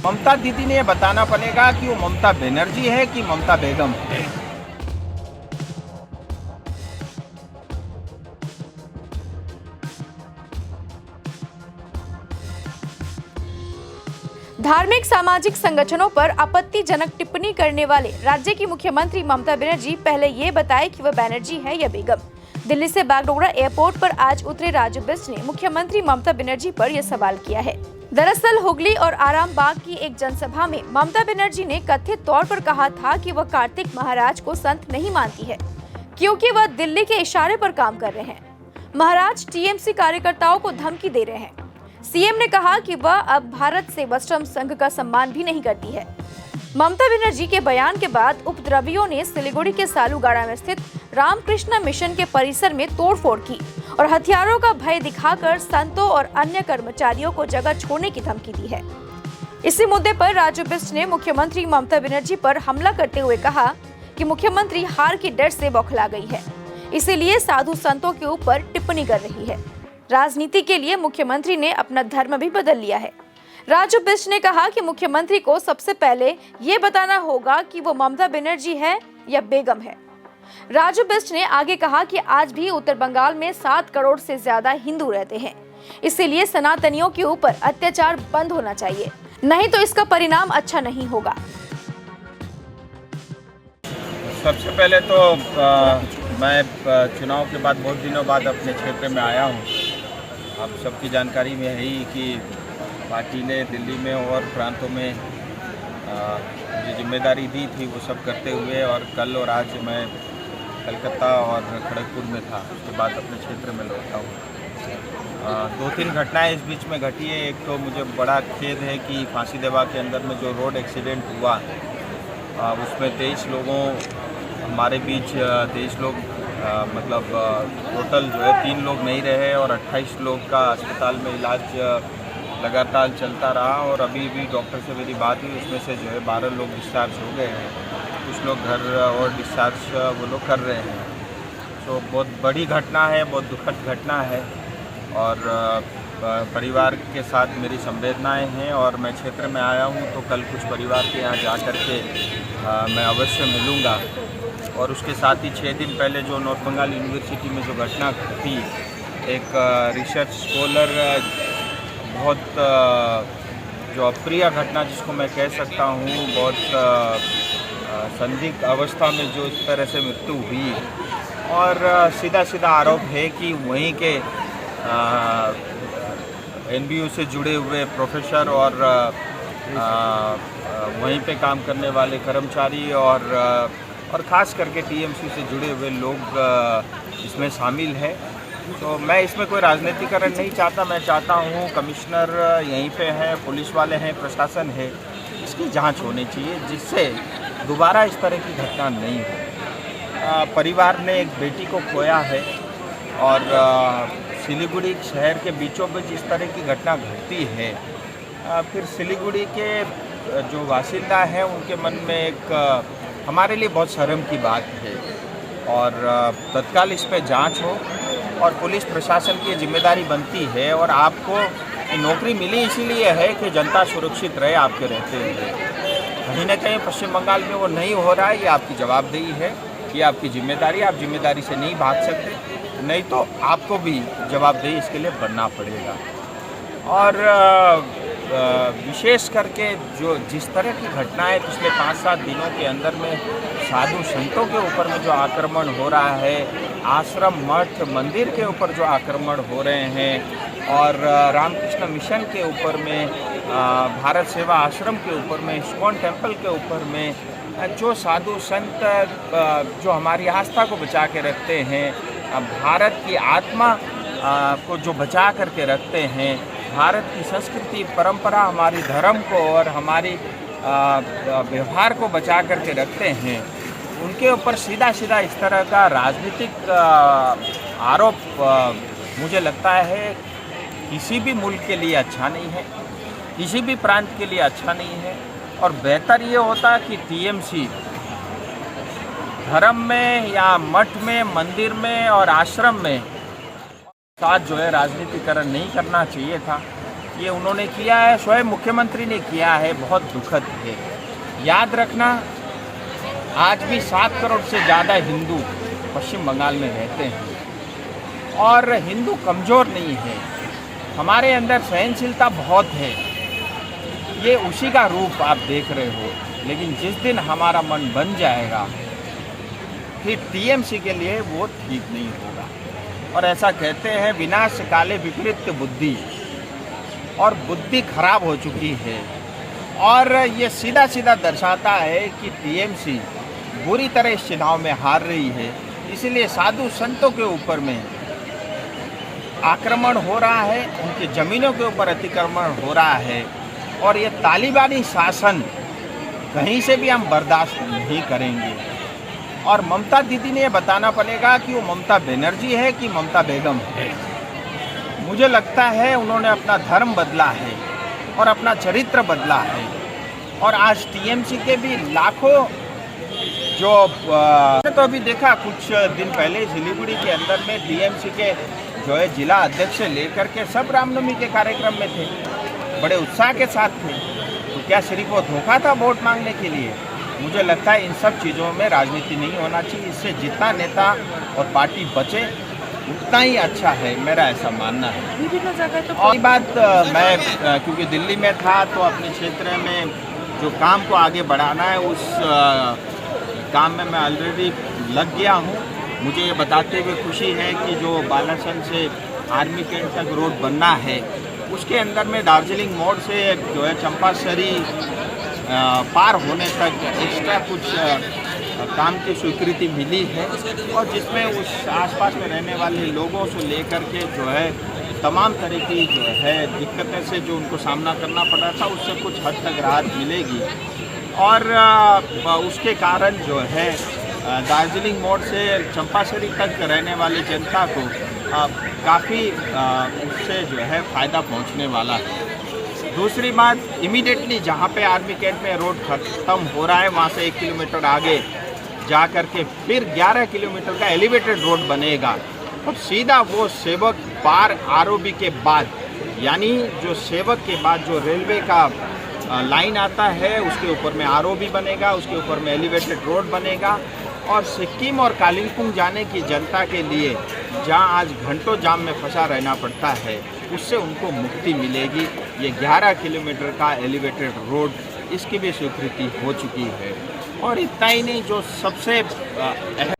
ममता दीदी ने ये बताना पड़ेगा कि वो ममता बनर्जी है कि ममता बेगम है। धार्मिक सामाजिक संगठनों पर आपत्तिजनक टिप्पणी करने वाले राज्य की मुख्यमंत्री ममता बनर्जी पहले ये बताए कि वह बनर्जी है या बेगम। दिल्ली से बागडोगरा एयरपोर्ट पर आज उतरे राजू बिष्ट ने मुख्यमंत्री ममता बनर्जी पर यह सवाल किया है। दरअसल हुगली और आरामबाग की एक जनसभा में ममता बनर्जी ने कथित तौर पर कहा था कि वह कार्तिक महाराज को संत नहीं मानती है, क्योंकि वह दिल्ली के इशारे पर काम कर रहे हैं। महाराज टीएमसी कार्यकर्ताओं को धमकी दे रहे हैं। सीएम ने कहा कि वह अब भारत सेवाश्रम संघ का सम्मान भी नहीं करती है। ममता बनर्जी के बयान के बाद उपद्रवियों ने सिलीगुड़ी के सालूगाड़ा में स्थित रामकृष्ण मिशन के परिसर में तोड़फोड़ की और हथियारों का भय दिखाकर संतों और अन्य कर्मचारियों को जगह छोड़ने की धमकी दी है। इसी मुद्दे पर राजू बिष्ट ने मुख्यमंत्री ममता बनर्जी पर हमला करते हुए कहा कि मुख्यमंत्री हार की डर से बौखला गई है, इसीलिए साधु संतों के ऊपर टिप्पणी कर रही है। राजनीति के लिए मुख्यमंत्री ने अपना धर्म भी बदल लिया है। राजू बिष्ट ने कहा कि मुख्यमंत्री को सबसे पहले ये बताना होगा कि वो ममता बनर्जी है या बेगम है। राजू बिष्ट ने आगे कहा कि आज भी उत्तर बंगाल में 7 करोड़ से ज्यादा हिंदू रहते हैं, इसीलिए सनातनियों के ऊपर अत्याचार बंद होना चाहिए, नहीं तो इसका परिणाम अच्छा नहीं होगा। सबसे पहले तो मैं चुनाव के बाद बहुत दिनों बाद अपने क्षेत्र में आया हूँ। आप सबकी जानकारी में है ही कि पार्टी ने दिल्ली में और प्रांतों में जो जिम्मेदारी दी थी वो सब करते हुए, और कल और आज मैं कलकत्ता और खड़गपुर में था, उसके बाद अपने क्षेत्र में लौटा हूँ। 2-3 घटनाएं इस बीच में घटी है। एक तो मुझे बड़ा खेद है कि फांसी देवा के अंदर में जो रोड एक्सीडेंट हुआ उसमें 23 लोगों हमारे बीच 23 लोग मतलब टोटल जो है 3 लोग नहीं रहे और 28 लोग का अस्पताल में इलाज लगातार चलता रहा, और अभी भी डॉक्टर से मेरी बात हुई, उसमें से जो है 12 लोग डिस्चार्ज हो गए हैं, कुछ लोग घर और डिस्चार्ज वो लोग कर रहे हैं। तो बहुत बड़ी घटना है, बहुत दुखद घटना है, और परिवार के साथ मेरी संवेदनाएं हैं। और मैं क्षेत्र में आया हूं तो कल कुछ परिवार के यहाँ जा कर के मैं अवश्य मिलूँगा। और उसके साथ ही 6 दिन पहले जो नॉर्थ बंगाल यूनिवर्सिटी में जो घटना थी, एक रिसर्च स्कॉलर बहुत जो अप्रिय घटना जिसको मैं कह सकता हूँ, बहुत संदिग्ध अवस्था में जो इस तरह से मृत्यु हुई, और सीधा सीधा आरोप है कि वहीं के एनबीयू से जुड़े हुए प्रोफेसर और वहीं पे काम करने वाले कर्मचारी और ख़ास करके टीएमसी से जुड़े हुए लोग इसमें शामिल है। तो मैं इसमें कोई राजनीतिकरण नहीं चाहता। मैं चाहता हूँ कमिश्नर यहीं पे हैं, पुलिस वाले हैं, प्रशासन है, इसकी जांच होनी चाहिए जिससे दोबारा इस तरह की घटना नहीं हो। परिवार ने एक बेटी को खोया है, और सिलीगुड़ी शहर के बीचों बीच इस तरह की घटना घटती है, फिर सिलीगुड़ी के जो बासिंदा हैं उनके मन में एक हमारे लिए बहुत शर्म की बात है, और तत्काल इस पर जांच हो, और पुलिस प्रशासन की जिम्मेदारी बनती है। और आपको नौकरी मिली इसीलिए है कि जनता सुरक्षित रहे आपके रहते हुए। कहीं ना कहीं पश्चिम बंगाल में वो नहीं हो रहा है, ये आपकी जवाबदेही है, ये आपकी जिम्मेदारी, आप जिम्मेदारी से नहीं भाग सकते, नहीं तो आपको भी जवाबदेही इसके लिए बनना पड़ेगा। और विशेष करके जो जिस तरह की घटनाएं पिछले 5-7 दिनों के अंदर में साधु संतों के ऊपर में जो आक्रमण हो रहा है, आश्रम मठ मंदिर के ऊपर जो आक्रमण हो रहे हैं, और रामकृष्ण मिशन के ऊपर में, भारत सेवा आश्रम के ऊपर में, इस्कॉन टेम्पल के ऊपर में, जो साधु संत जो हमारी आस्था को बचा के रखते हैं, भारत की आत्मा को जो बचा करके रखते हैं, भारत की संस्कृति परंपरा, हमारी धर्म को और हमारी व्यवहार को बचा करके रखते हैं, उनके ऊपर सीधा सीधा इस तरह का राजनीतिक आरोप मुझे लगता है किसी भी मुल्क के लिए अच्छा नहीं है, किसी भी प्रांत के लिए अच्छा नहीं है। और बेहतर ये होता कि टीएमसी धर्म में या मठ में, मंदिर में और आश्रम में साथ जो है राजनीतिकरण नहीं करना चाहिए था। ये उन्होंने किया है, स्वयं मुख्यमंत्री ने किया है, बहुत दुखद है। याद रखना, आज भी 7 करोड़ से ज़्यादा हिंदू पश्चिम बंगाल में रहते हैं और हिंदू कमज़ोर नहीं है। हमारे अंदर सहनशीलता बहुत है, ये उसी का रूप आप देख रहे हो। लेकिन जिस दिन हमारा मन बन जाएगा फिर टीएमसी के लिए वो ठीक नहीं होगा। और ऐसा कहते हैं, विनाश काले विपरीत बुद्धि, और बुद्धि खराब हो चुकी है। और ये सीधा सीधा दर्शाता है कि टीएमसी बुरी तरह इस चुनाव में हार रही है। इसीलिए साधु संतों के ऊपर में आक्रमण हो रहा है, उनकी ज़मीनों के ऊपर अतिक्रमण हो रहा है, और ये तालिबानी शासन कहीं से भी हम बर्दाश्त नहीं करेंगे। और ममता दीदी ने ये बताना पड़ेगा कि वो ममता बनर्जी है कि ममता बेगम है। मुझे लगता है उन्होंने अपना धर्म बदला है और अपना चरित्र बदला है। और आज टीएमसी के भी लाखों जो तो अभी देखा कुछ दिन पहले सिलीगुड़ी के अंदर में टीएमसी के जो है जिला अध्यक्ष से लेकर के सब रामनवमी के कार्यक्रम में थे, बड़े उत्साह के साथ थे। तो क्या सिर्फ वो धोखा था वोट मांगने के लिए? मुझे लगता है इन सब चीज़ों में राजनीति नहीं होना चाहिए। इससे जितना नेता और पार्टी बचे उतना ही अच्छा है, मेरा ऐसा मानना है। विभिन्न जगह तो और बात मैं क्योंकि दिल्ली में था तो अपने क्षेत्र में जो काम को आगे बढ़ाना है उस काम में मैं ऑलरेडी लग गया हूँ। मुझे ये बताते हुए खुशी है कि जो बालासन से आर्मी कैंट तक रोड बनना है उसके अंदर में दार्जिलिंग मोड़ से जो है चंपासरी पार होने तक एक्स्ट्रा कुछ काम की स्वीकृति मिली है, और जिसमें उस आसपास में रहने वाले लोगों से लेकर के जो है तमाम तरह की जो है दिक्कतें से जो उनको सामना करना पड़ रहा था उससे कुछ हद तक राहत मिलेगी। और उसके कारण जो है दार्जिलिंग मोड़ से चंपासरी तक रहने वाली जनता को काफ़ी उससे जो है फ़ायदा पहुंचने वाला है। दूसरी बात, इमीडिएटली जहां पे आर्मी कैंट में रोड ख़त्म हो रहा है वहां से 1 किलोमीटर आगे जा कर के फिर 11 किलोमीटर का एलिवेटेड रोड बनेगा, और सीधा वो सेवक पार आरओबी के बाद, यानी जो सेवक के बाद जो रेलवे का लाइन आता है उसके ऊपर में आरओबी बनेगा, उसके ऊपर में एलिवेटेड रोड बनेगा। और सिक्किम और कालिम्पोंग जाने की जनता के लिए जहां आज घंटों जाम में फंसा रहना पड़ता है उससे उनको मुक्ति मिलेगी। ये 11 किलोमीटर का एलिवेटेड रोड इसकी भी स्वीकृति हो चुकी है। और इतना ही नहीं, जो सबसे अहम